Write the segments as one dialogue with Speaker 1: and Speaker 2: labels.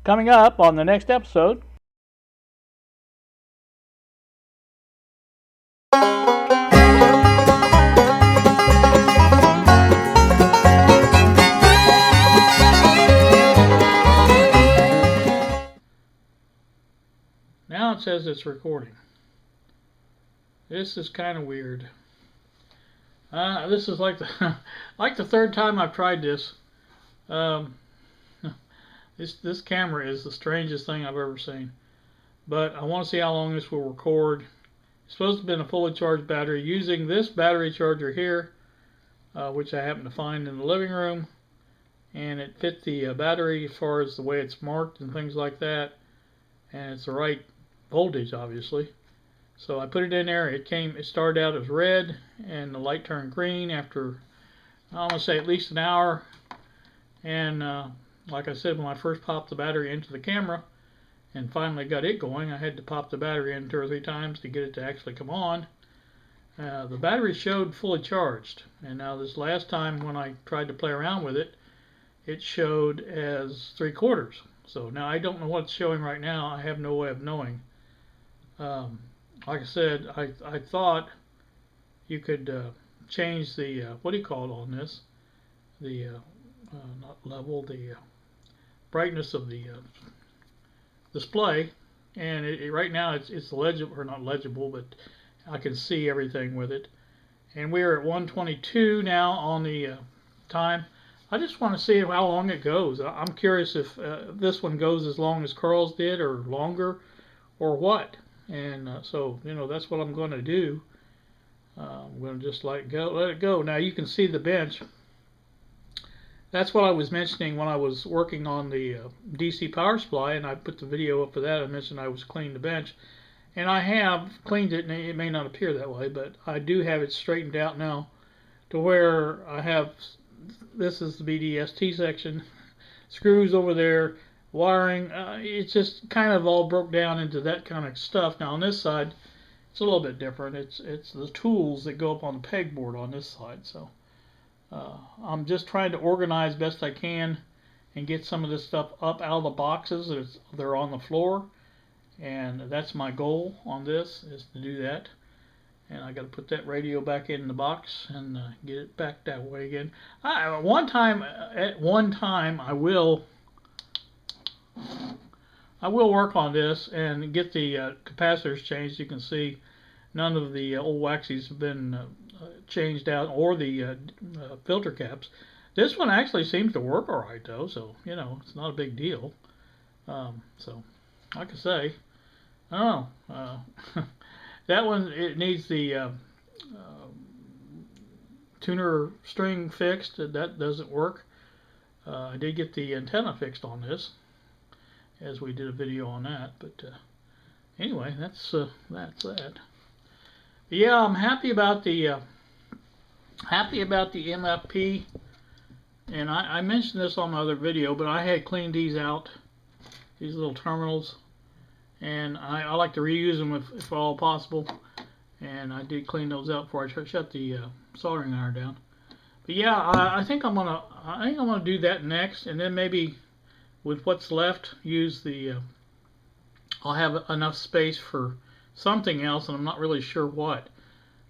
Speaker 1: Coming up on the next episode. Now it says it's recording. This is kind of weird. This is like the like the third time I've tried this. This camera is the strangest thing I've ever seen. But I want to see how long this will record. It's supposed to have been a fully charged battery using this battery charger here, which I happen to find in the living room, and it fit the battery as far as the way it's marked and things like that, and it's the right voltage, obviously. So I put it in there. It started out as red, and the light turned green after, I'm gonna say, at least an hour. And like I said, when I first popped the battery into the camera and finally got it going, I had to pop the battery in 2 or 3 times to get it to actually come on. The battery showed fully charged, and now this last time when I tried to play around with it, it showed as 3/4. So now I don't know what it's showing right now. I have no way of knowing. Like I said, I thought you could change the what do you call it on this? The not level, the brightness of the display, and right now it's legible, or not legible, but I can see everything with it. And we're at 122 now on the time. I just want to see how long it goes. I'm curious if this one goes as long as Carl's did, or longer, or what. And so, that's what I'm going to do. I'm going to just let it go. Now you can see the bench. That's what I was mentioning when I was working on the DC power supply, and I put the video up for that. I mentioned I was cleaning the bench, and I have cleaned it, and it may not appear that way, but I do have it straightened out now to where I have, this is the BDST section, screws over there, wiring. It's just kind of all broke down into that kind of stuff. Now on this side, it's a little bit different. It's the tools that go up on the pegboard on this side. So I'm just trying to organize best I can and get some of this stuff up out of the boxes. They're on the floor, and that's my goal on this, is to do that. And I got to put that radio back in the box and get it back that way again. At one time, I will work on this and get the capacitors changed. You can see none of the old waxies have been changed out, or the filter caps. This one actually seems to work all right though, so it's not a big deal. So like I say, I don't know. That one, it needs the tuner string fixed. That doesn't work. I did get the antenna fixed on this, as we did a video on that. But anyway, that's that. But yeah, I'm happy about the MFP. And I mentioned this on my other video, but I had cleaned these out, these little terminals, and I like to reuse them if at all possible. And I did clean those out before I shut the soldering iron down. But yeah, I think I'm gonna do that next, and then maybe with what's left, use the. I'll have enough space for something else, and I'm not really sure what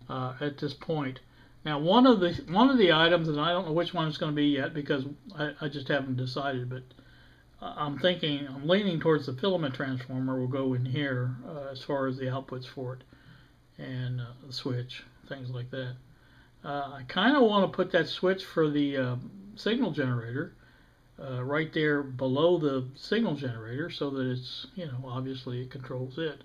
Speaker 1: at this point. Now, one of the items, and I don't know which one it's going to be yet because I just haven't decided, but I'm leaning towards the filament transformer will go in here as far as the outputs for it, and the switch, things like that. I kind of want to put that switch for the signal generator right there below the signal generator, so that it's, obviously it controls it.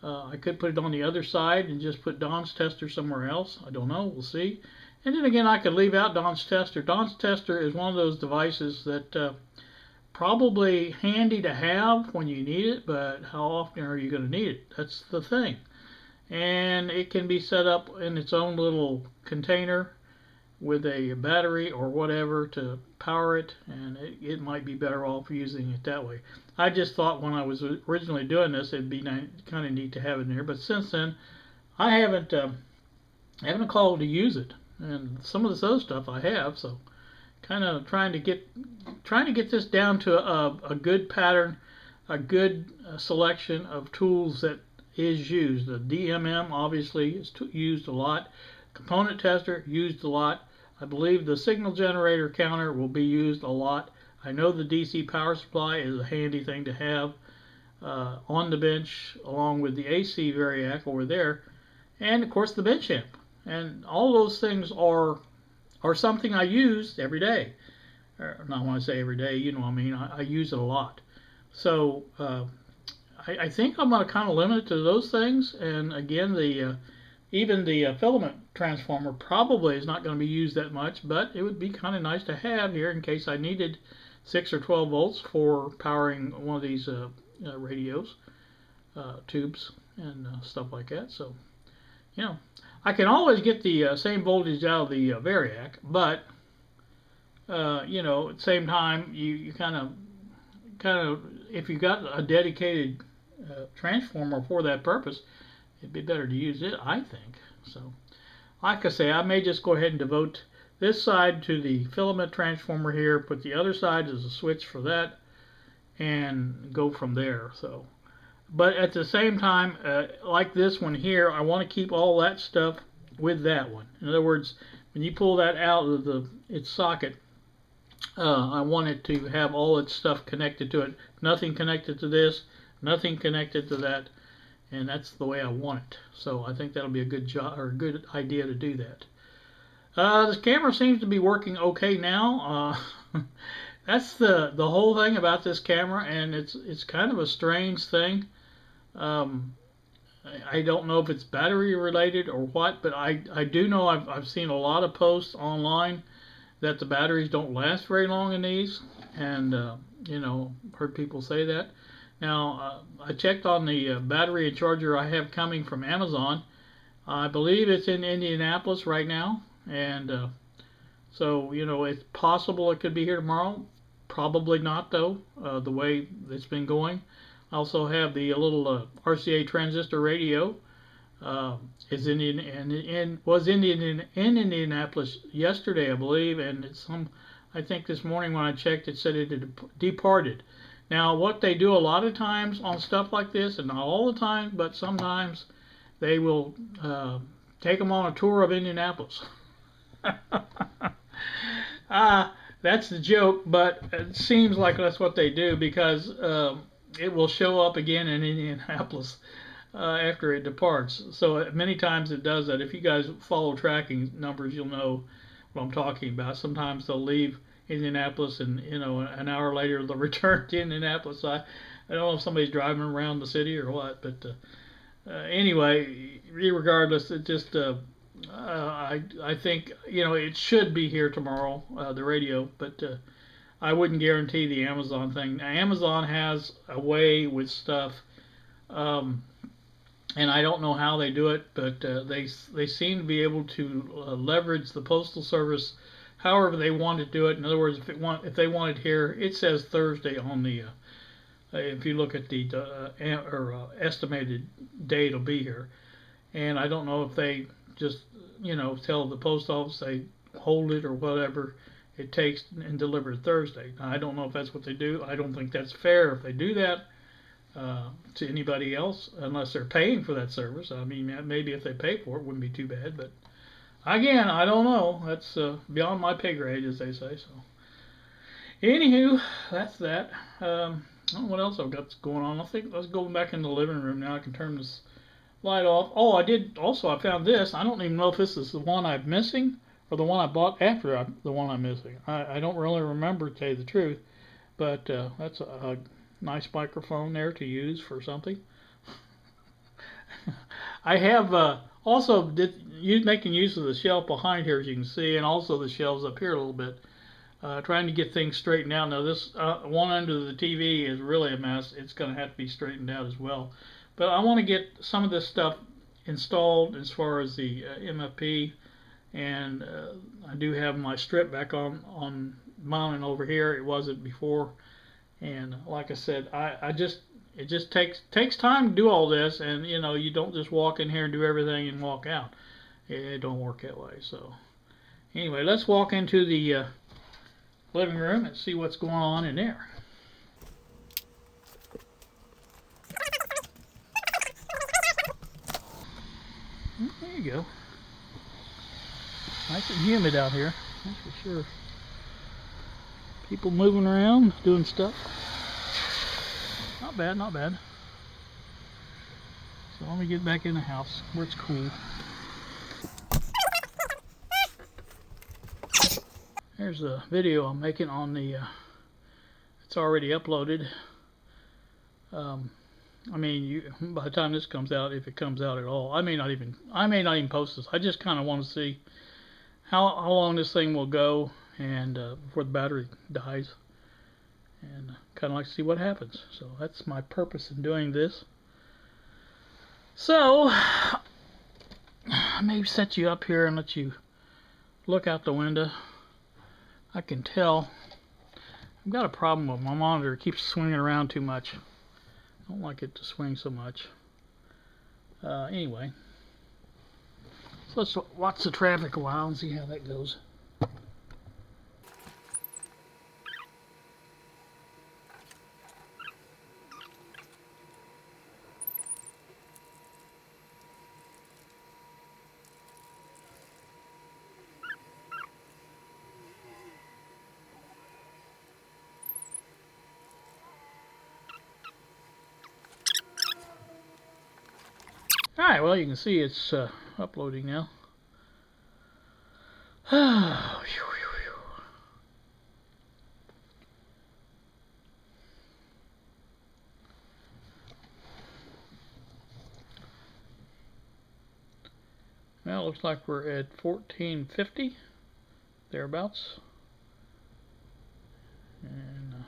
Speaker 1: I could put it on the other side and just put Don's tester somewhere else. I don't know. We'll see. And then again, I could leave out Don's tester. Don's tester is one of those devices that probably handy to have when you need it, but how often are you going to need it? That's the thing. And it can be set up in its own little container with a battery or whatever to power it, and it might be better off using it that way. I just thought when I was originally doing this, it'd be kind of neat to have it in there, but since then I haven't called to use it, and some of this other stuff I have, so kind of trying to get this down to a good pattern, a good selection of tools that is used. The DMM obviously is used a lot. Component tester used a lot. I believe the signal generator counter will be used a lot. I know the DC power supply is a handy thing to have on the bench along with the AC variac over there, and of course the bench amp. And all those things are something I use every day. Or not when I say every day, you know what I mean. I use it a lot. So I think I'm going to kind of limit it to those things. And again, even the filament transformer probably is not going to be used that much, but it would be kind of nice to have here in case I needed 6 or 12 volts for powering one of these radios, tubes, and stuff like that. So, you know, I can always get the same voltage out of the variac, but you know, at the same time, you kind of, if you got a dedicated transformer for that purpose, it'd be better to use it, I think. So, like I say, I may just go ahead and devote this side to the filament transformer here, put the other side as a switch for that, and go from there. So, but at the same time, like this one here, I want to keep all that stuff with that one. In other words, when you pull that out of its socket, I want it to have all its stuff connected to it. Nothing connected to this, nothing connected to that, and that's the way I want it. So I think that'll be a good job or a good idea to do that. This camera seems to be working okay now. That's the whole thing about this camera, and it's kind of a strange thing. I don't know if it's battery related or what, but I do know I've seen a lot of posts online that the batteries don't last very long in these, and you know, heard people say that. Now I checked on the battery and charger I have coming from Amazon. I believe it's in Indianapolis right now, and so you know, it's possible it could be here tomorrow. Probably not though, the way it's been going. I also have the little RCA transistor radio. Was in Indianapolis yesterday, I believe, and I think this morning when I checked, it said it had departed. Now, what they do a lot of times on stuff like this, and not all the time, but sometimes they will take them on a tour of Indianapolis. That's the joke, but it seems like that's what they do because it will show up again in Indianapolis after it departs. So many times it does that. If you guys follow tracking numbers, you'll know what I'm talking about. Sometimes they'll leave Indianapolis and, you know, an hour later they'll return to Indianapolis. I don't know if somebody's driving around the city or what, but anyway, regardless, it just I think, you know, it should be here tomorrow, the radio, but I wouldn't guarantee the Amazon thing. Now, Amazon has a way with stuff, and I don't know how they do it, but they seem to be able to leverage the postal service however they want to do it. In other words, if they want it here, it says Thursday on the if you look at the estimated day it'll be here, and I don't know if they just, you know, tell the post office they hold it or whatever it takes and deliver it Thursday. Now, I don't know if that's what they do. I don't think that's fair if they do that to anybody else unless they're paying for that service. I mean, maybe if they pay for it, wouldn't be too bad. But again, I don't know. That's beyond my pay grade, as they say. So, anywho, that's that. I don't know what else I've got going on. I think let's go back in the living room now. I can turn this light off. Oh, I found this. I don't even know if this is the one I'm missing or the one I bought after the one I'm missing. I don't really remember, to tell you the truth, but that's a nice microphone there to use for something. I have also making use of the shelf behind here, as you can see, and also the shelves up here a little bit, trying to get things straightened out. Now this one under the TV is really a mess. It's going to have to be straightened out as well. But I want to get some of this stuff installed as far as the MFP, and I do have my strip back on mounting over here. It wasn't before, and like I said, it just takes time to do all this, and you know, you don't just walk in here and do everything and walk out. It don't work that way. So anyway, let's walk into the living room and see what's going on in there. There you go. Nice and humid out here, that's for sure. People moving around, doing stuff. Not bad, not bad. So let me get back in the house where it's cool. There's a video I'm making on the, it's already uploaded. I mean, by the time this comes out, if it comes out at all, I may not even post this. I just kind of want to see how long this thing will go, and before the battery dies, and kind of like to see what happens. So that's my purpose in doing this. So I may set you up here and let you look out the window. I can tell I've got a problem with my monitor. It keeps swinging around too much. I don't like it to swing so much. Anyway, so let's watch the traffic a while and see how that goes. Alright, well, you can see it's uploading now. Well, it looks like we're at 1450, thereabouts. And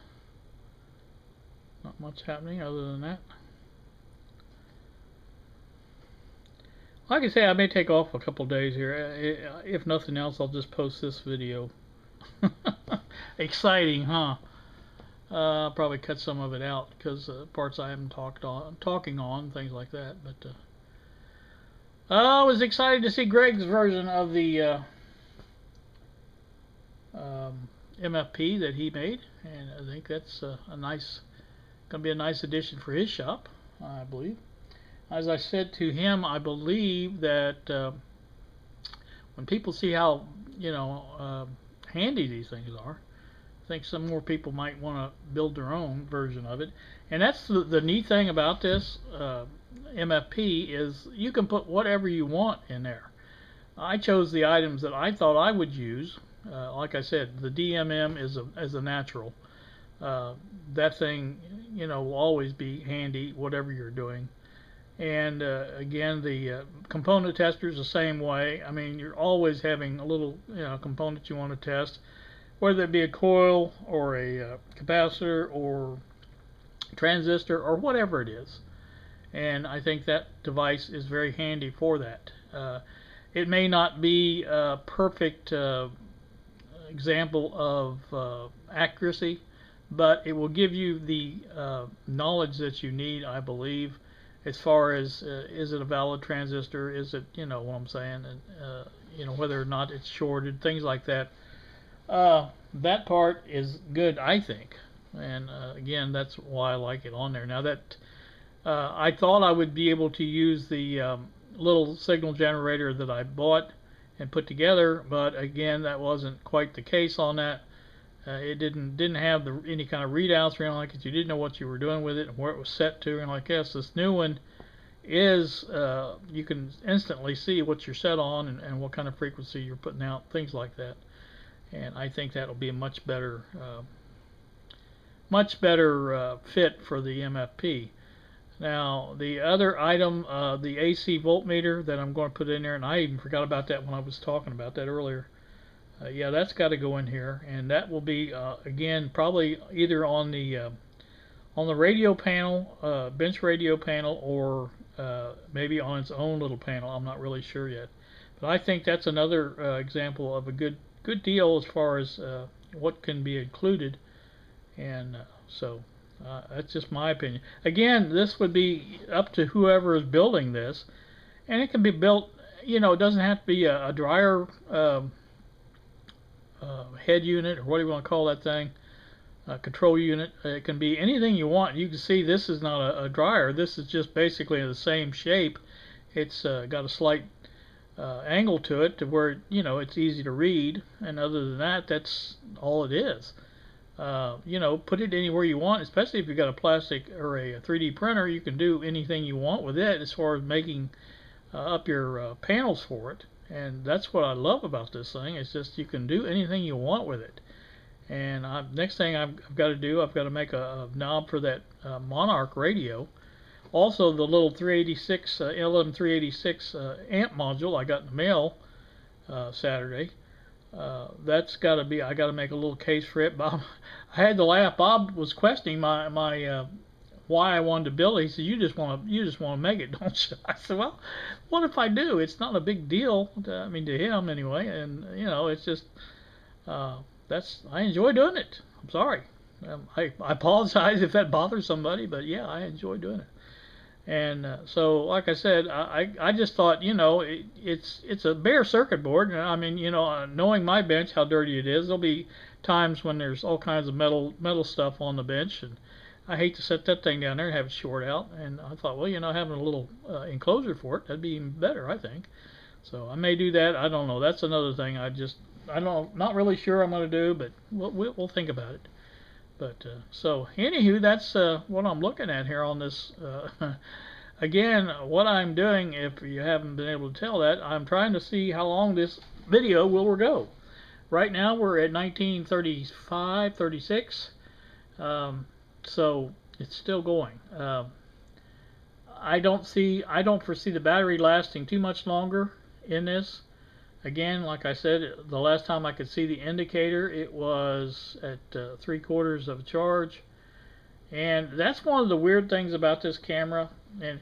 Speaker 1: not much happening other than that. Like I say, I may take off a couple days here. If nothing else, I'll just post this video. Exciting, huh? I'll probably cut some of it out because parts I haven't talking on, things like that. But I was excited to see Greg's version of the MFP that he made, and I think that's gonna be a nice addition for his shop, I believe. As I said to him, I believe that when people see how handy these things are, I think some more people might want to build their own version of it. And that's the neat thing about this MFP is you can put whatever you want in there. I chose the items that I thought I would use. Like I said, the DMM is a natural. That thing, will always be handy, whatever you're doing. And again, the component tester is the same way. I mean, you're always having a little component you want to test, whether it be a coil or a capacitor or transistor or whatever it is. And I think that device is very handy for that. It may not be a perfect example of accuracy, but it will give you the knowledge that you need, I believe, as far as is it a valid transistor, is it, what I'm saying, and whether or not it's shorted, things like that. That part is good, I think, and again, that's why I like it on there. Now that I thought I would be able to use the little signal generator that I bought and put together, but again, that wasn't quite the case on that. It didn't have any kind of readouts or anything like it. You didn't know what you were doing with it and where it was set to, and like yes, this new one is you can instantly see what you're set on and what kind of frequency you're putting out, things like that. And I think that'll be a much better fit for the MFP. Now the other item, the AC voltmeter that I'm going to put in there, and I even forgot about that when I was talking about that earlier. Yeah, that's got to go in here, and that will be again probably either on the radio panel, bench radio panel, or maybe on its own little panel. I'm not really sure yet, but I think that's another example of a good deal as far as what can be included, and so that's just my opinion. Again, this would be up to whoever is building this, and it can be built. It doesn't have to be a dryer head unit, or what do you want to call that thing, control unit. It can be anything you want. You can see this is not a dryer. This is just basically the same shape. It's got a slight angle to it to where, you know, it's easy to read, and other than that, that's all it is. You know, put it anywhere you want, especially if you've got a plastic or a 3D printer. You can do anything you want with it as far as making up your panels for it. And that's what I love about this thing. It's just you can do anything you want with it. And next thing I've got to do, I've got to make a knob for that Monarch radio. Also, the little 386 LM386 amp module I got in the mail Saturday. That's got to be. I got to make a little case for it. Bob, I had to laugh. Bob was questioning my why I wanted to build it. He said, "You just want to make it, don't you?" I said, "Well, what if I do? It's not a big deal. I mean, to him anyway. And you know, it's just I enjoy doing it. I'm sorry. I apologize if that bothers somebody, but yeah, I enjoy doing it." And so, like I said, I just thought, you know, it's a bare circuit board. And I mean, you know, knowing my bench, how dirty it is, there'll be times when there's all kinds of metal stuff on the bench, and I hate to set that thing down there and have it short out. And I thought, well, you know, having a little enclosure for it, that'd be even better, I think. So I may do that. I don't know. That's another thing. Not really sure I'm going to do, but we'll think about it. But so anywho, that's what I'm looking at here on this. Again, what I'm doing, if you haven't been able to tell that, I'm trying to see how long this video will go. Right now we're at 1935, 36. So it's still going. I don't foresee the battery lasting too much longer in this. Again, like I said, the last time I could see the indicator, it was at 3/4 of a charge. And that's one of the weird things about this camera. And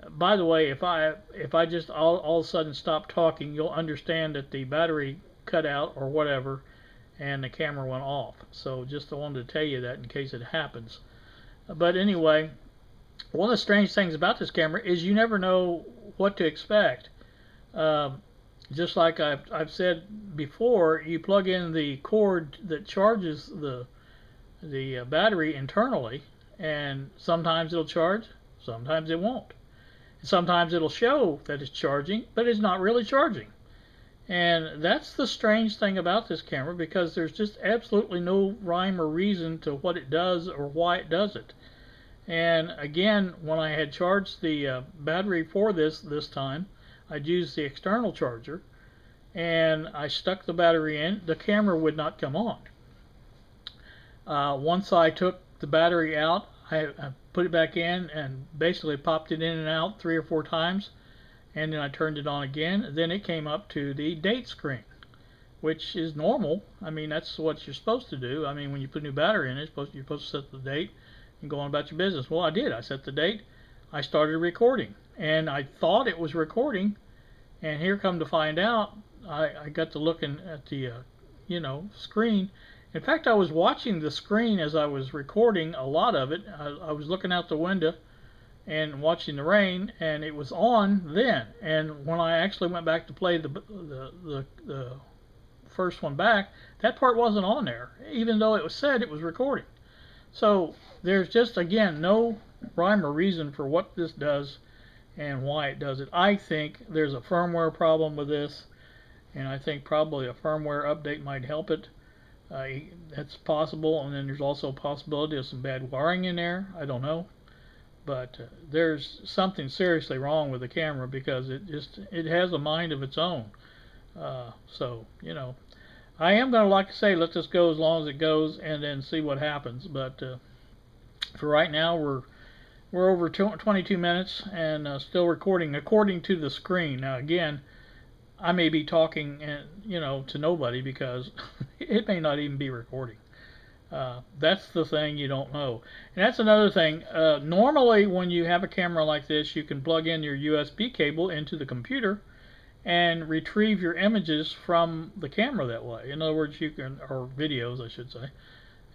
Speaker 1: by the way, if I just all of a sudden stop talking, you'll understand that the battery cut out or whatever, and the camera went off. So just I wanted to tell you that in case it happens. But anyway, one of the strange things about this camera is you never know what to expect. Just like I've said before, you plug in the cord that charges the battery internally, and sometimes it'll charge, sometimes it won't. Sometimes it'll show that it's charging, but it's not really charging. And that's the strange thing about this camera, because there's just absolutely no rhyme or reason to what it does or why it does it. And again, when I had charged the battery for this time, I'd used the external charger, and I stuck the battery in. The camera would not come on. Once I took the battery out, I put it back in and basically popped it in and out 3 or 4 times, and then I turned it on again. Then it came up to the date screen, which is normal. I mean, that's what you're supposed to do. I mean, when you put a new battery in it, you're supposed to set the date and go on about your business. Well, I did. I set the date. I started recording, and I thought it was recording, and here come to find out, I got to looking at the screen. In fact, I was watching the screen as I was recording a lot of it. I was looking out the window and watching the rain, and it was on then. And when I actually went back to play the first one back, that part wasn't on there, even though it was said it was recording. So there's just, again, no rhyme or reason for what this does and why it does it. I think there's a firmware problem with this, and I think probably a firmware update might help it. That's possible, and then there's also a possibility of some bad wiring in there. I don't know, but there's something seriously wrong with the camera, because it has a mind of its own. So I am going to, like I say, let this go as long as it goes, and then see what happens. But for right now, we're over 22 minutes and still recording according to the screen. Now again, I may be talking to nobody, because it may not even be recording. That's the thing you don't know. And that's another thing. Normally when you have a camera like this, you can plug in your USB cable into the computer and retrieve your images from the camera that way. In other words, you can, or videos I should say,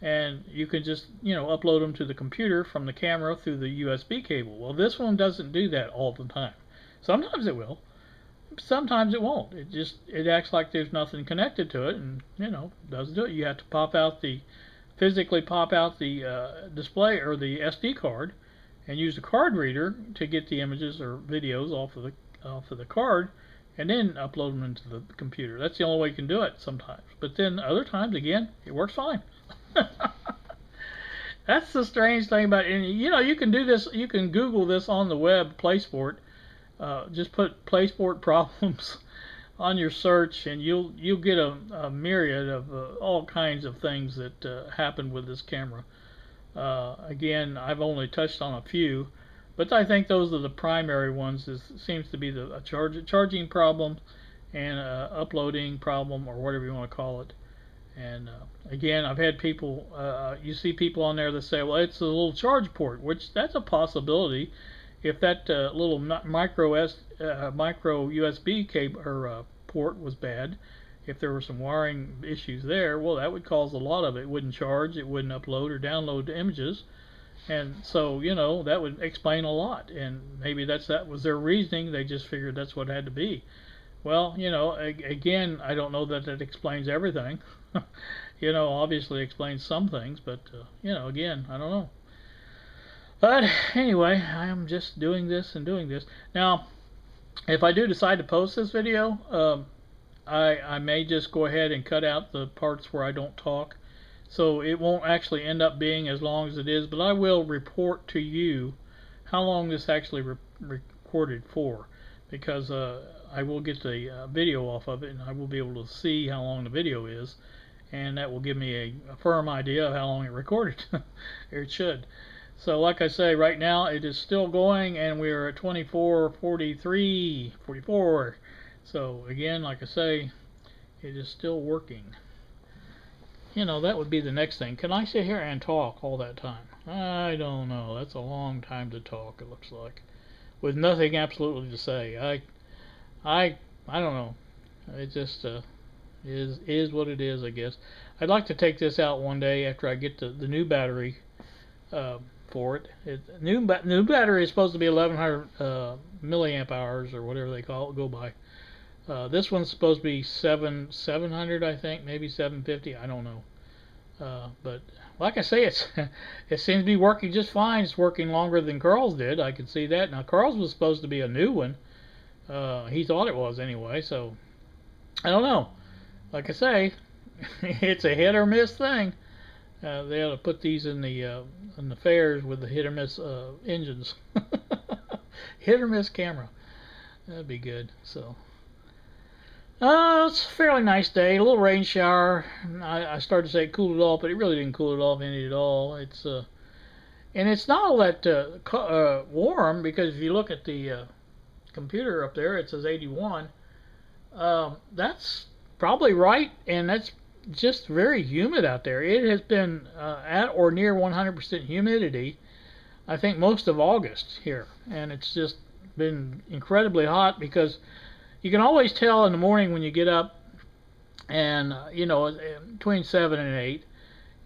Speaker 1: and you can just upload them to the computer from the camera through the USB cable. Well, this one doesn't do that all the time. Sometimes it will, sometimes it won't. It acts like there's nothing connected to it, and doesn't do it. You have to physically pop out the display or the SD card, and use the card reader to get the images or videos off of the card, and then upload them into the computer. That's the only way you can do it sometimes. But then other times, again, it works fine. That's the strange thing about it. And, you can do this. You can Google this on the web, Playsport. Just put Playsport problems on your search, and you'll get a myriad of all kinds of things that happen with this camera. Again, I've only touched on a few, but I think those are the primary ones. Seems to be the charging problem and uploading problem, or whatever you want to call it. And again, I've had people, you see people on there that say, well, it's a little charge port, which that's a possibility. If that little micro USB cable or port was bad, if there were some wiring issues there, well, that would cause a lot of it. It wouldn't charge, it wouldn't upload or download the images, and so that would explain a lot. And maybe that was their reasoning. They just figured that's what it had to be. Well, again, I don't know that explains everything. Obviously explains some things, but again, I don't know. But anyway, I am just doing this and doing this. Now, if I do decide to post this video, I may just go ahead and cut out the parts where I don't talk, so it won't actually end up being as long as it is, but I will report to you how long this actually recorded for, because I will get the video off of it, and I will be able to see how long the video is, and that will give me a firm idea of how long it recorded. It should. So like I say, right now it is still going, and we're at 24:43, 44. So again, like I say, it is still working. That would be the next thing. Can I sit here and talk all that time? I don't know. That's a long time to talk, it looks like, with nothing absolutely to say. I don't know. It just is what it is, I guess. I'd like to take this out one day after I get the new battery for it. New battery is supposed to be 1100 milliamp hours, or whatever they go by. This one's supposed to be 700, I think, maybe 750. I don't know. But like I say, it seems to be working just fine. It's working longer than Carl's did. I could see that. Now Carl's was supposed to be a new one. He thought it was anyway. So I don't know. Like I say, it's a hit or miss thing. They ought to put these in the fairs with the hit or miss engines. Hit or miss camera. That'd be good. So. It's a fairly nice day. A little rain shower. I started to say it cooled it off, but it really didn't cool it off any at all. It's and it's not all that warm, because if you look at the computer up there, it says 81. That's probably right, and that's just very humid out there. It has been at or near 100% humidity, I think, most of August here, and it's just been incredibly hot, because you can always tell in the morning when you get up, and between 7 and 8,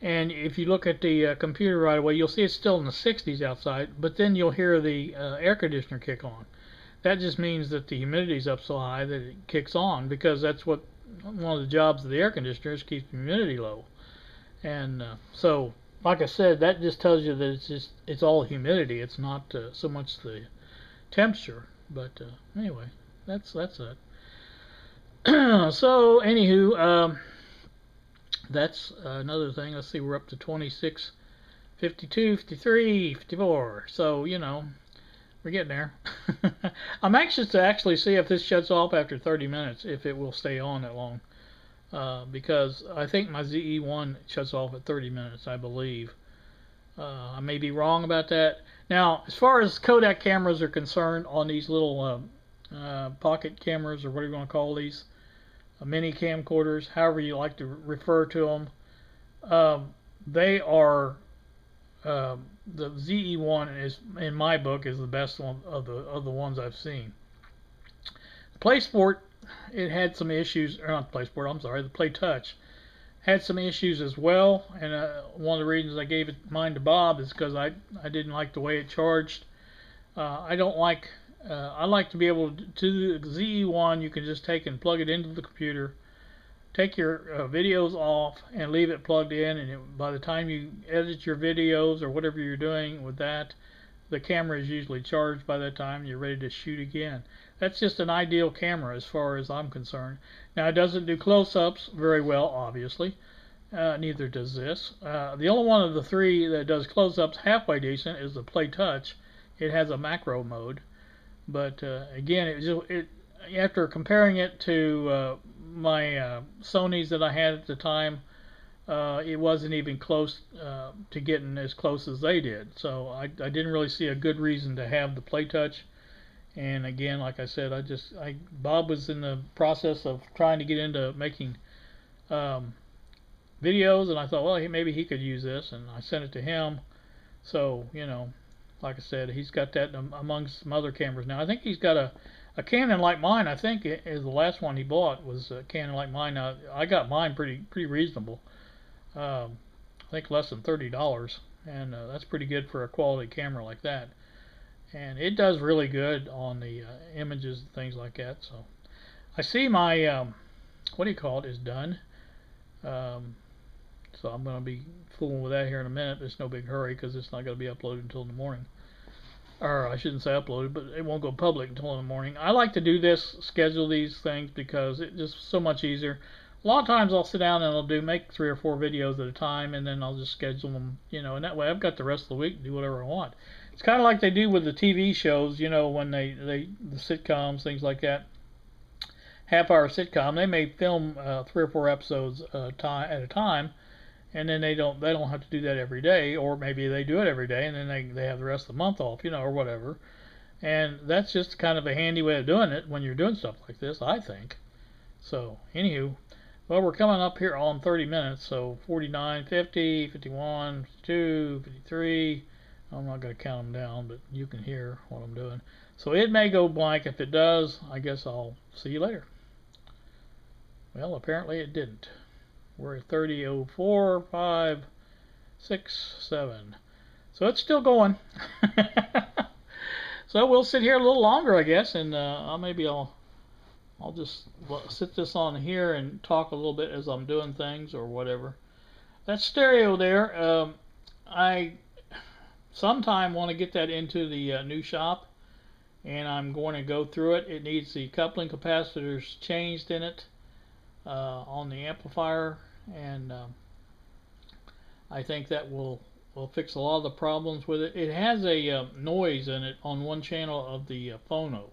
Speaker 1: and if you look at the computer right away, you'll see it's still in the 60s outside, but then you'll hear the air conditioner kick on. That just means that the humidity's up so high that it kicks on, because that's what one of the jobs of the air conditioner is, keep the humidity low. And so, like I said, that just tells you that it's all humidity. It's not so much the temperature. But anyway, that's it. So anywho, that's another thing. Let's see, we're up to 26, 52, 53, 54. So we're getting there. I'm anxious to actually see if this shuts off after 30 minutes, if it will stay on that long, because I think my ZE-1 shuts off at 30 minutes, I believe. I may be wrong about that. Now, as far as Kodak cameras are concerned, on these little pocket cameras, or whatever you want to call these, mini camcorders, however you like to refer to them, they are the ZE-1 is, in my book, is the best one of the ones I've seen. Playsport, it had some issues, or not Playsport, I'm sorry, the Play Touch had some issues as well, and one of the reasons I gave mine to Bob is because I didn't like the way it charged. I don't like I like to be able to the ZE1, you can just take and plug it into the computer, take your videos off and leave it plugged in, and by the time you edit your videos or whatever you're doing with that, the camera is usually charged by that time, you're ready to shoot again. That's just an ideal camera as far as I'm concerned. Now, it doesn't do close-ups very well, obviously. Neither does this. The only one of the three that does close-ups halfway decent is the Play Touch. It has a macro mode, but again, after comparing it to my Sonys that I had at the time, it wasn't even close to getting as close as they did. So I didn't really see a good reason to have the Play Touch. And again, like I said, Bob was in the process of trying to get into making videos, and I thought, well, maybe he could use this, and I sent it to him. So, you know, like I said, he's got that amongst some other cameras now. I think he's got a Canon like mine. I think is the last one he bought was a Canon like mine. Now, I got mine pretty reasonable. I think less than $30, and that's pretty good for a quality camera like that. And it does really good on the images and things like that. So I see my what do you call it is done. So I'm going to be fooling with that here in a minute. There's no big hurry because it's not going to be uploaded until in the morning. Or I shouldn't say uploaded, but it won't go public until in the morning. I like to do this, schedule these things, because it's just so much easier. A lot of times I'll sit down and I'll make 3 or 4 videos at a time, and then I'll just schedule them, you know, and that way I've got the rest of the week to do whatever I want. It's kind of like they do with the TV shows, you know, when the sitcoms, things like that. Half-hour sitcom, they may film 3 or 4 episodes at a time, and then they don't have to do that every day, or maybe they do it every day, and then they have the rest of the month off, you know, or whatever. And that's just kind of a handy way of doing it when you're doing stuff like this, I think. So, anywho, well, we're coming up here on 30 minutes, so 49, 50, 51, 52, 53. I'm not going to count them down, but you can hear what I'm doing. So it may go blank. If it does, I guess I'll see you later. Well, apparently it didn't. We're at 30:04, 5, 6, 7. So it's still going. So we'll sit here a little longer, I guess, and maybe I'll just sit this on here and talk a little bit as I'm doing things or whatever. That stereo there, I sometime want to get that into the new shop, and I'm going to go through it. It needs the coupling capacitors changed in it on the amplifier, and I think that will fix a lot of the problems with it. It has a noise in it on one channel of the phono,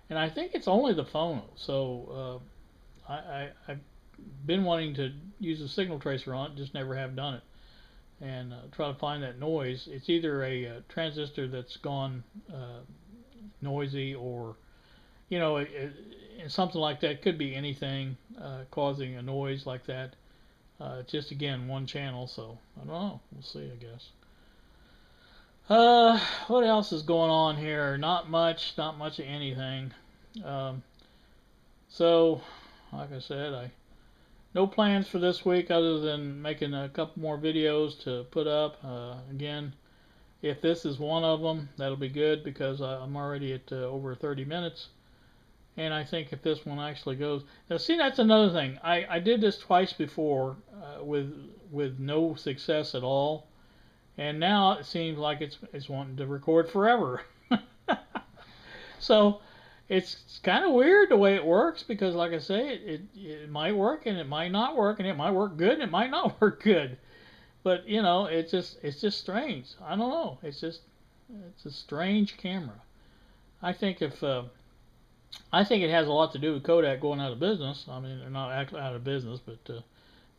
Speaker 1: and I think it's only the phono. So I've been wanting to use a signal tracer on it, just never have done it, and try to find that noise. It's either a transistor that's gone noisy, or you know, something like that. Could be anything causing a noise like that. Just again one channel, so I don't know. We'll see, I guess. What else is going on here? Not much of anything. So, like I said, no plans for this week other than making a couple more videos to put up. Again, if this is one of them, that'll be good, because I'm already at over 30 minutes. And I think if this one actually goes... Now, see, that's another thing. I did this twice before with no success at all. And now it seems like it's wanting to record forever. So it's kind of weird the way it works, because, like I say, it might work and it might not work, and it might work good and it might not work good. But, you know, it's just strange. I don't know. It's a strange camera. I think it has a lot to do with Kodak going out of business. I mean, they're not actually out of business, but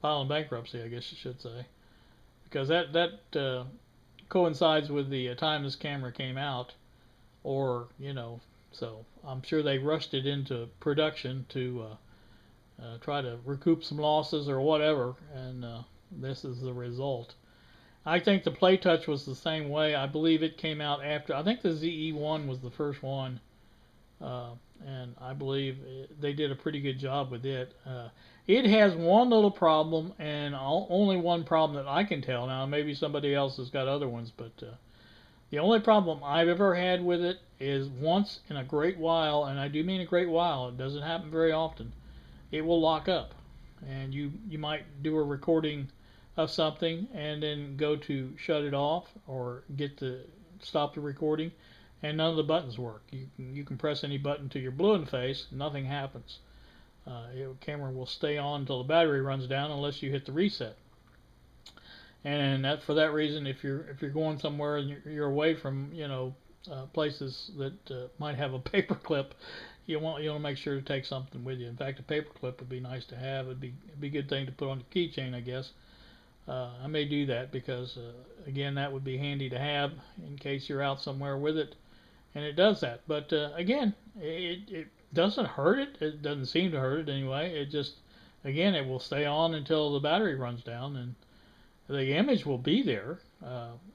Speaker 1: filing bankruptcy, I guess you should say, because that coincides with the time this camera came out, or you know, so I'm sure they rushed it into production to try to recoup some losses or whatever, and this is the result. I think the Play Touch was the same way. I believe it came out after. I think the ZE1 was the first one. And I believe they did a pretty good job with it. It has one little problem, and only one problem that I can tell. Now, maybe somebody else has got other ones, but The only problem I've ever had with it is once in a great while, and I do mean a great while, it doesn't happen very often, it will lock up. And you might do a recording of something and then go to shut it off or get to stop the recording, and none of the buttons work. You can press any button till you're blue in the face, nothing happens. The camera will stay on until the battery runs down unless you hit the reset. And that for that reason, if you're going somewhere and you're away from places that might have a paper clip, you want to make sure to take something with you. In fact, a paper clip would be nice to have. It'd be a good thing to put on your keychain, I guess. I may do that because again, that would be handy to have in case you're out somewhere with it, and it does that. But again, it doesn't hurt it. It doesn't seem to hurt it anyway. It just, again, it will stay on until the battery runs down, and the image will be there.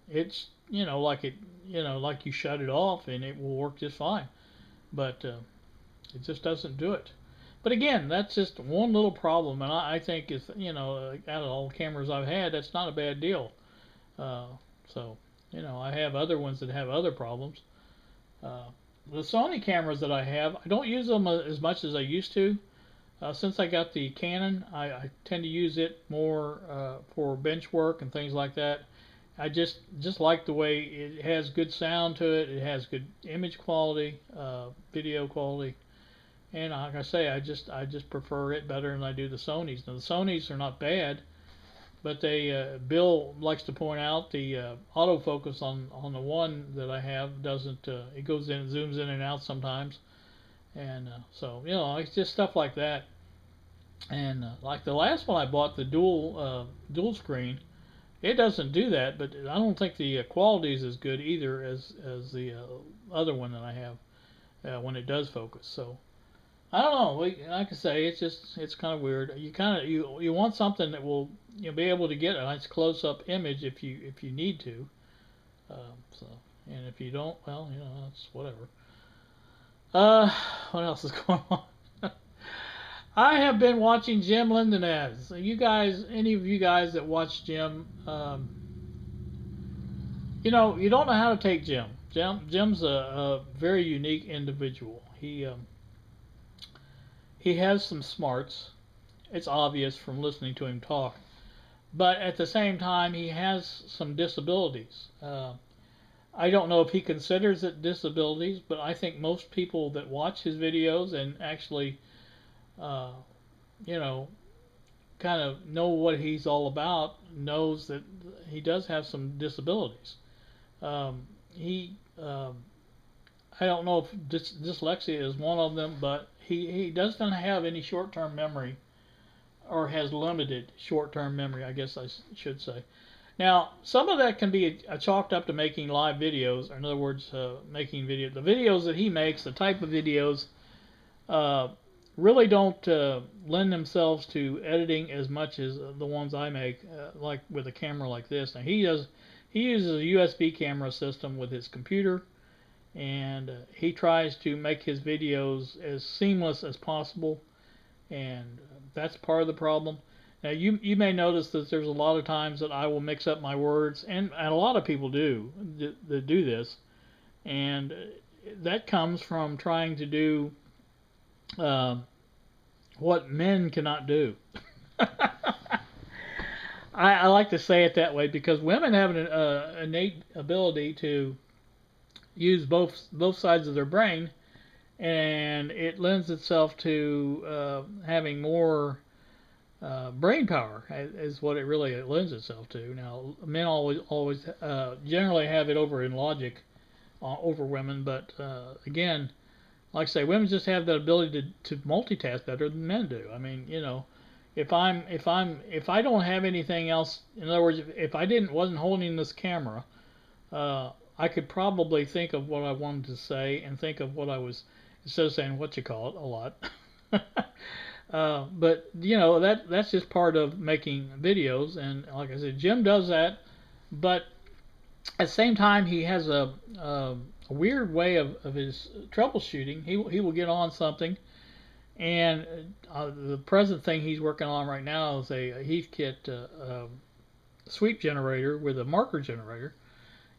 Speaker 1: It's like like you shut it off and it will work just fine, but it just doesn't do it. But again, that's just one little problem, and I think it's out of all the cameras I've had, that's not a bad deal. So I have other ones that have other problems. The Sony cameras that I have, I don't use them as much as I used to. Since I got the Canon, I tend to use it more for bench work and things like that. I just like the way it has good sound to it. It has good image quality, video quality, and like I say, I just prefer it better than I do the Sonys. Now the Sonys are not bad, but they Bill likes to point out the autofocus on the one that I have doesn't. It goes in, zooms in and out sometimes. And so it's just stuff like that. And like the last one I bought, the dual screen, it doesn't do that, but I don't think the quality is as good either as the other one that I have when it does focus. So I don't know. Like I say, it's kind of weird. You want something that will be able to get a nice close-up image if you need to. So, and if you don't, well, that's whatever. What else is going on? I have been watching Jim Lindenez. You guys, any of you guys that watch Jim, you don't know how to take Jim. Jim's a very unique individual. He has some smarts. It's obvious from listening to him talk. But at the same time, he has some disabilities. I don't know if he considers it disabilities, but I think most people that watch his videos and actually, kind of know what he's all about knows that he does have some disabilities. I don't know if dyslexia is one of them, but he doesn't have any short-term memory, or has limited short-term memory, I guess I should say. Now, some of that can be chalked up to making live videos, or in other words, making video. The videos that he makes, the type of videos, really don't lend themselves to editing as much as the ones I make, like with a camera like this. Now, he uses a USB camera system with his computer, and he tries to make his videos as seamless as possible, and that's part of the problem. Now, you may notice that there's a lot of times that I will mix up my words, and a lot of people do this, and that comes from trying to do what men cannot do. I like to say it that way because women have an innate ability to use both sides of their brain, and it lends itself to having more brain power is what it really lends itself to. Now, men always generally have it over in logic over women, but again, like I say, women just have that ability to multitask better than men do. I mean, if I don't have anything else, in other words, if I wasn't holding this camera, I could probably think of what I wanted to say and think of what I was, instead of saying what you call it a lot. But that's just part of making videos, and like I said, Jim does that, but at the same time he has a weird way of his troubleshooting. He will get on something, and the present thing he's working on right now is a Heathkit sweep generator with a marker generator,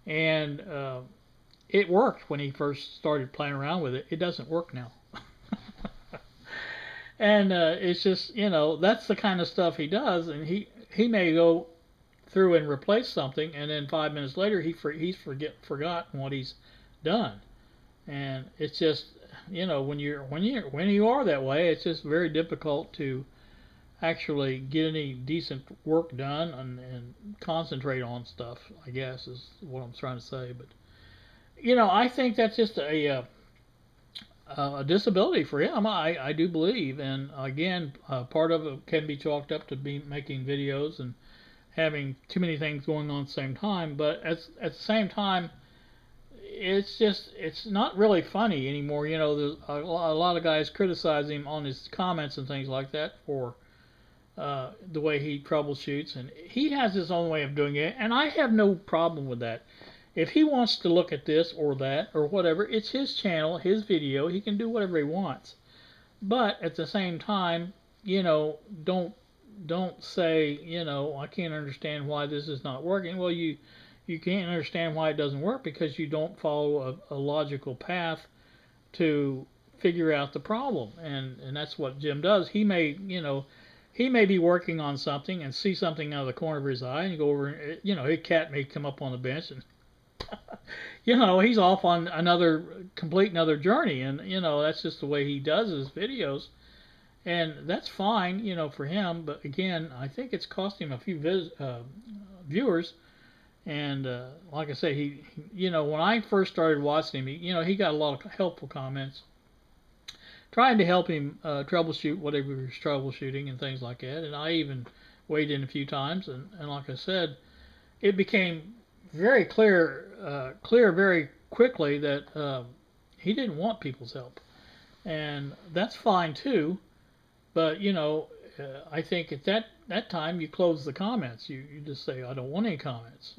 Speaker 1: and it worked when he first started playing around with it. It doesn't work now. And it's just, that's the kind of stuff he does, and he may go through and replace something, and then 5 minutes later he's forgotten what he's done. And it's just, when you are that way, it's just very difficult to actually get any decent work done and concentrate on stuff, I guess is what I'm trying to say. But I think that's just a disability for him. I do believe, and again, part of it can be chalked up to be making videos and having too many things going on at the same time. But at the same time, it's not really funny anymore. There's a lot of guys criticize him on his comments and things like that for the way he troubleshoots, and he has his own way of doing it, and I have no problem with that. If he wants to look at this or that or whatever, it's his channel, his video. He can do whatever he wants. But at the same time, don't say, I can't understand why this is not working. Well, you can't understand why it doesn't work because you don't follow a logical path to figure out the problem. And that's what Jim does. He may be working on something and see something out of the corner of his eye and go over and, his cat may come up on the bench and he's off on another journey, and that's just the way he does his videos, and that's fine, for him. But again, I think it's cost him a few viewers, and like I say, he when I first started watching him, he got a lot of helpful comments, trying to help him troubleshoot whatever he was troubleshooting and things like that, and I even weighed in a few times, and like I said, it became very clear very quickly that he didn't want people's help, and that's fine too. But I think at that time you close the comments. You just say I don't want any comments.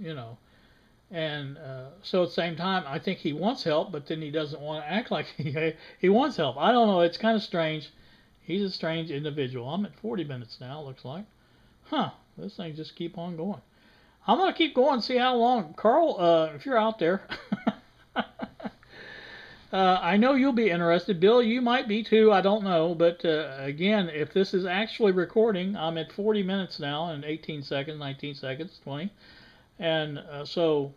Speaker 1: And so at the same time, I think he wants help, but then he doesn't want to act like he wants help. I don't know. It's kind of strange. He's a strange individual. I'm at 40 minutes now. Looks like. This thing just keep on going. I'm going to keep going and see how long. Carl, if you're out there, I know you'll be interested. Bill, you might be too. I don't know. But again, if this is actually recording, I'm at 40 minutes now and 18 seconds, 19 seconds, 20. And so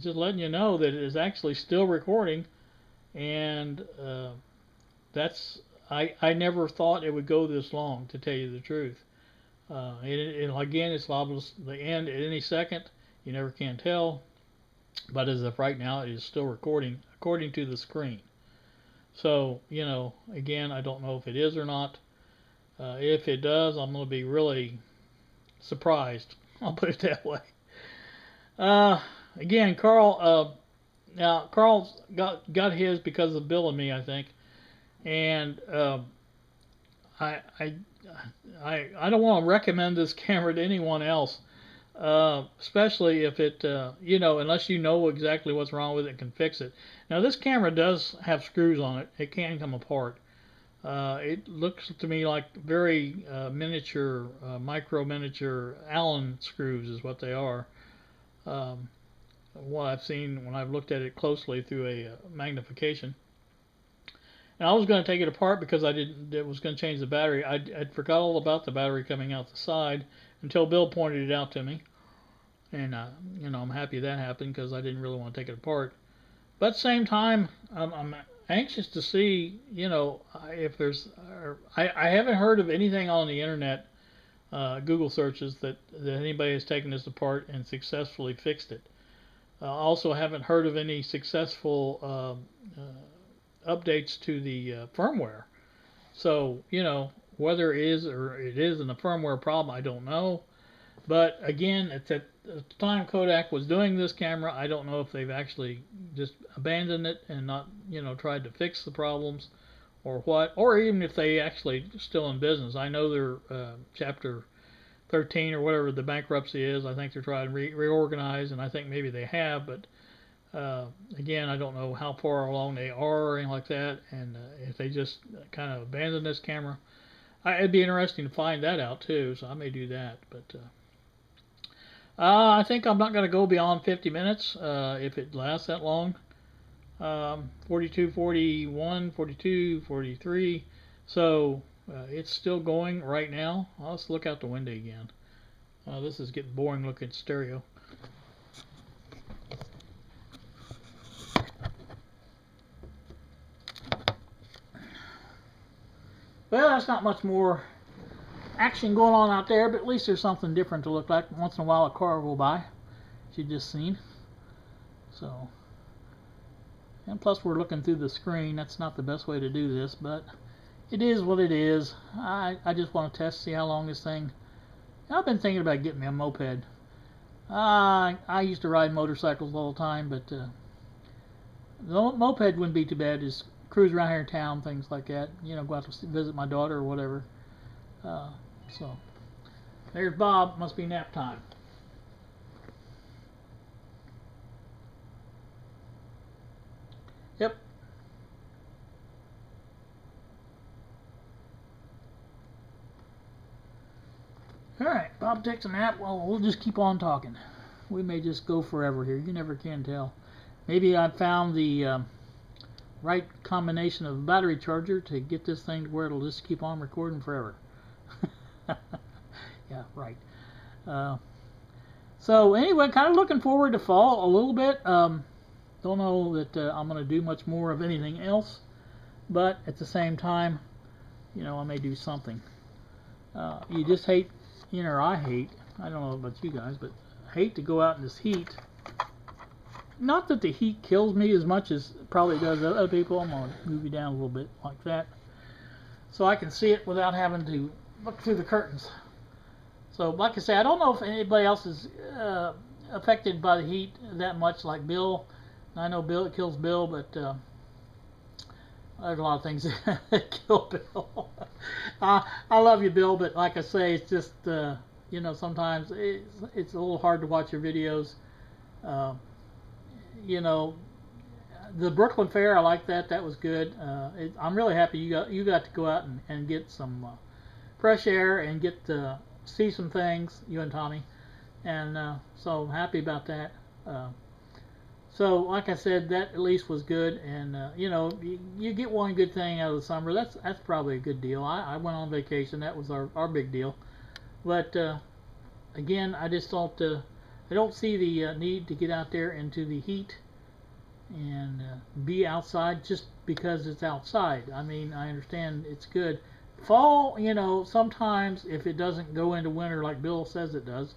Speaker 1: just letting you know that it is actually still recording. And I never thought it would go this long, to tell you the truth. And again, it's liable to the end at any second. You never can tell. But as of right now, it is still recording according to the screen. So, again, I don't know if it is or not. If it does, I'm going to be really surprised. I'll put it that way. Again, Carl. Now Carl's got his because of Bill and me, I think. And I don't want to recommend this camera to anyone else, especially if it, unless you know exactly what's wrong with it and can fix it. Now, this camera does have screws on it. It can come apart. It looks to me like very miniature, micro-miniature Allen screws is what they are. What I've seen when I've looked at it closely through a magnification. And I was going to take it apart because it was going to change the battery. I'd forgot all about the battery coming out the side until Bill pointed it out to me. And, I'm happy that happened because I didn't really want to take it apart. But at the same time, I'm anxious to see, if there's... I haven't heard of anything on the internet, Google searches, that anybody has taken this apart and successfully fixed it. I also haven't heard of any successful... updates to the firmware. So, whether it is or it isn't a firmware problem, I don't know. But again, at the time Kodak was doing this camera, I don't know if they've actually just abandoned it and not, tried to fix the problems or what, or even if they actually still in business. I know they're Chapter 13 or whatever the bankruptcy is. I think they're trying to reorganize, and I think maybe they have, but again, I don't know how far along they are or anything like that, and if they just kind of abandon this camera. It'd be interesting to find that out too, so I may do that. But I think I'm not going to go beyond 50 minutes if it lasts that long. 42, 41, 42, 43. So it's still going right now. Let's look out the window again. This is getting boring looking stereo. Well, that's not much more action going on out there, but at least there's something different to look like. Once in a while a car will by, as you just seen. So, and plus we're looking through the screen. That's not the best way to do this, but it is what it is. I just want to test, see how long this thing. I've been thinking about getting me a moped. I used to ride motorcycles all the time, but the moped wouldn't be too bad. Just cruise around here in town, things like that. You know, go out to visit my daughter or whatever. So there's Bob. Must be nap time. Yep. Alright, Bob takes a nap. Well, we'll just keep on talking. We may just go forever here. You never can tell. Maybe I found the right combination of battery charger to get this thing to where it'll just keep on recording forever. Yeah, right. So anyway, kind of looking forward to fall a little bit. Don't know that I'm going to do much more of anything else, but at the same time, you know, I may do something. You just hate, you know, or I hate, I don't know about you guys, but I hate to go out in this heat. Not that the heat kills me as much as it probably does other people. I'm going to move you down a little bit like that, so I can see it without having to look through the curtains. So, like I say, I don't know if anybody else is affected by the heat that much like Bill. I know Bill, it kills Bill, but there's a lot of things that kill Bill. I love you, Bill, but like I say, it's just, you know, sometimes it's a little hard to watch your videos. You know, the Brooklyn Fair, I like that. That was good. I'm really happy you got to go out and get some fresh air and get to see some things, you and Tommy, and so I'm happy about that. So, like I said, that at least was good, and you know, you get one good thing out of the summer. That's probably a good deal. I went on vacation. That was our big deal. But again, I just don't. I don't see the need to get out there into the heat and be outside just because it's outside. I mean, I understand it's good. Fall, you know, sometimes if it doesn't go into winter like Bill says it does,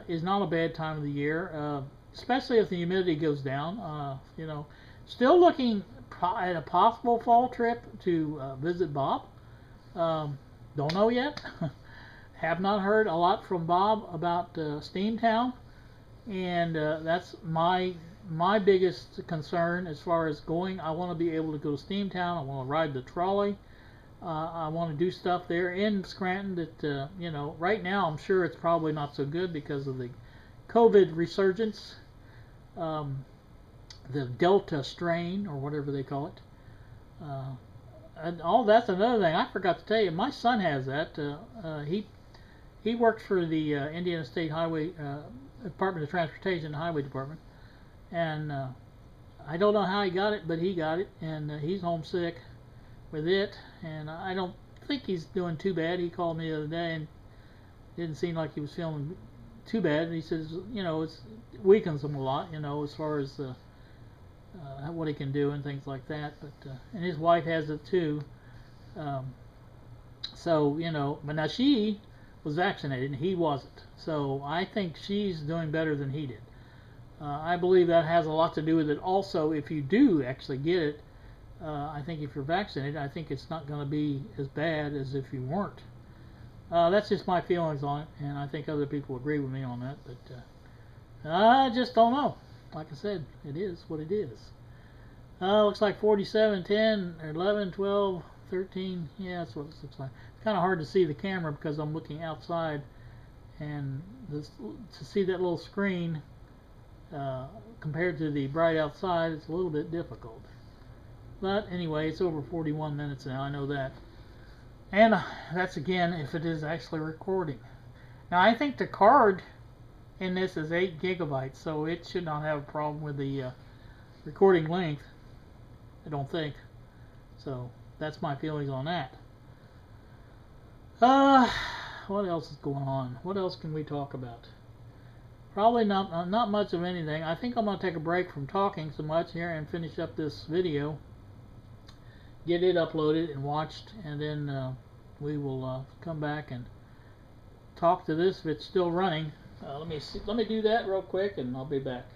Speaker 1: is not a bad time of the year, especially if the humidity goes down. You know, still looking at a possible fall trip to visit Bob. Don't know yet. Have not heard a lot from Bob about Steamtown, and that's my biggest concern as far as going. I want to be able to go to Steamtown. I want to ride the trolley. I want to do stuff there in Scranton that, you know, right now I'm sure it's probably not so good because of the COVID resurgence, the Delta strain or whatever they call it. And that's another thing I forgot to tell you. My son has that. He works for the Indiana State Highway Department of Transportation, Highway Department, and I don't know how he got it, but he got it, and he's homesick with it, and I don't think he's doing too bad. He called me the other day and didn't seem like he was feeling too bad. And he says, you know, it weakens him a lot, you know, as far as what he can do and things like that. But and his wife has it too. So, you know, but now she was vaccinated and he wasn't. So I think she's doing better than he did. I believe that has a lot to do with it. Also, if you do actually get it, I think if you're vaccinated, I think it's not going to be as bad as if you weren't. That's just my feelings on it, and I think other people agree with me on that, but I just don't know. Like I said, it is what it is. Looks like 47, 10, 11, 12, 13. Yeah, that's what it looks like. It's kind of hard to see the camera because I'm looking outside, and to see that little screen compared to the bright outside, it's a little bit difficult. But anyway, it's over 41 minutes now, I know that. And that's again if it is actually recording. Now I think the card and this is 8 gigabytes, so it should not have a problem with the recording length, I don't think. So that's my feelings on that. What else is going on? What else can we talk about? Probably not much of anything. I think I'm going to take a break from talking so much here and finish up this video, get it uploaded and watched, and then we will come back and talk to this if it's still running. Let me do that real quick, and I'll be back.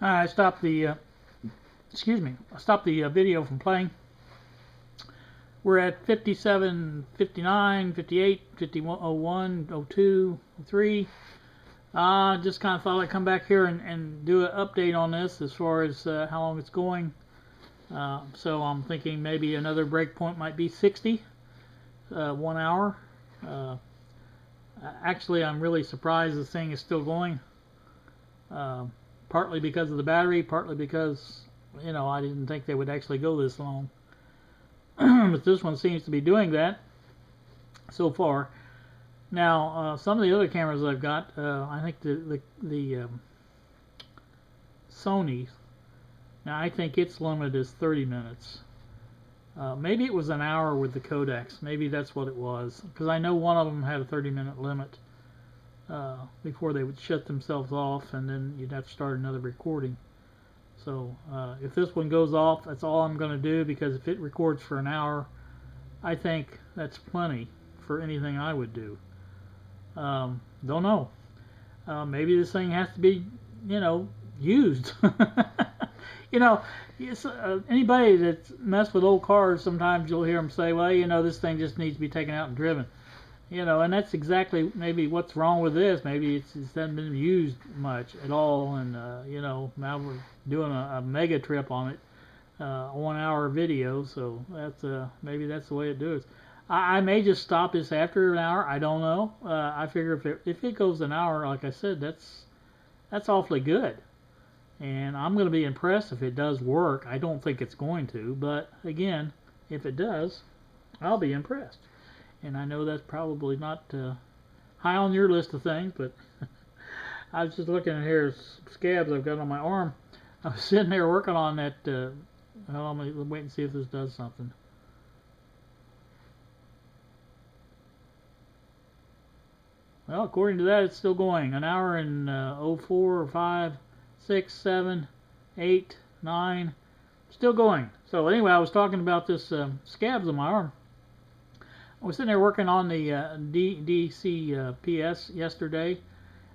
Speaker 1: I stopped the video from playing. We're at 57, 59, 58, 51, 02, 03. Just kind of thought I'd come back here and do an update on this as far as how long it's going. So I'm thinking maybe another break point might be 60, 1 hour. Actually, I'm really surprised this thing is still going. Partly because of the battery, partly because, you know, I didn't think they would actually go this long. But this one seems to be doing that so far. Now, some of the other cameras I've got, I think the Sony, now I think its limit is 30 minutes. Maybe it was an hour with the Kodaks. Maybe that's what it was. Because I know one of them had a 30-minute limit. Before they would shut themselves off, and then you'd have to start another recording. So if this one goes off, that's all I'm going to do, because if it records for an hour, I think that's plenty for anything I would do. Don't know. Maybe this thing has to be, you know, used. You know, anybody that's messed with old cars, sometimes you'll hear them say, well, you know, this thing just needs to be taken out and driven. You know, and that's exactly maybe what's wrong with this. Maybe it hasn't been used much at all, and you know, now we're doing a mega trip on it, 1 hour video. So that's maybe that's the way it does. I may just stop this after an hour. I don't know. I figure if it goes an hour, like I said, that's awfully good, and I'm going to be impressed if it does work. I don't think it's going to, but again, if it does, I'll be impressed. And I know that's probably not high on your list of things, but I was just looking at here scabs I've got on my arm. I was sitting there working on that. Well, I'm going to wait and see if this does something. Well, according to that, it's still going. An hour and 04 or 5, 6, 7, 8, 9. Still going. So anyway, I was talking about this scabs on my arm. I was sitting there working on the DCPS yesterday.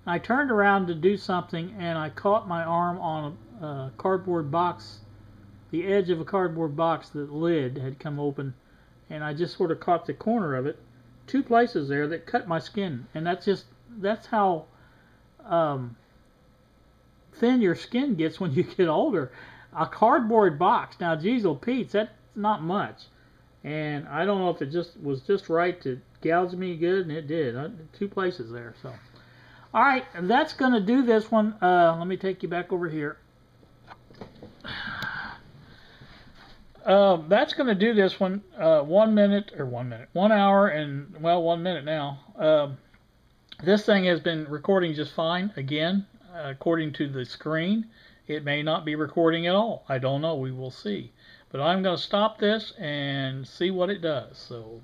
Speaker 1: I turned around to do something, and I caught my arm on a cardboard box, the edge of a cardboard box. The lid had come open, and I just sort of caught the corner of it. 2 places there that cut my skin, and that's how thin your skin gets when you get older. A cardboard box. Now, geez, oh Pete, that's not much. And I don't know if it was just right to gouge me good, and it did. 2 places there. So, all right, and that's going to do this one. Let me take you back over here. That's going to do this one. 1 hour and, well, 1 minute now. This thing has been recording just fine. Again, according to the screen, it may not be recording at all. I don't know. We will see. But I'm going to stop this and see what it does. So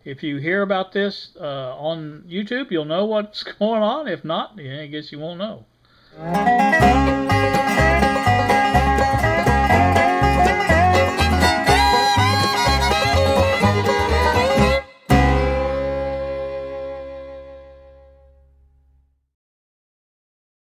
Speaker 1: if you hear about this on YouTube, you'll know what's going on. If not, I guess you won't know.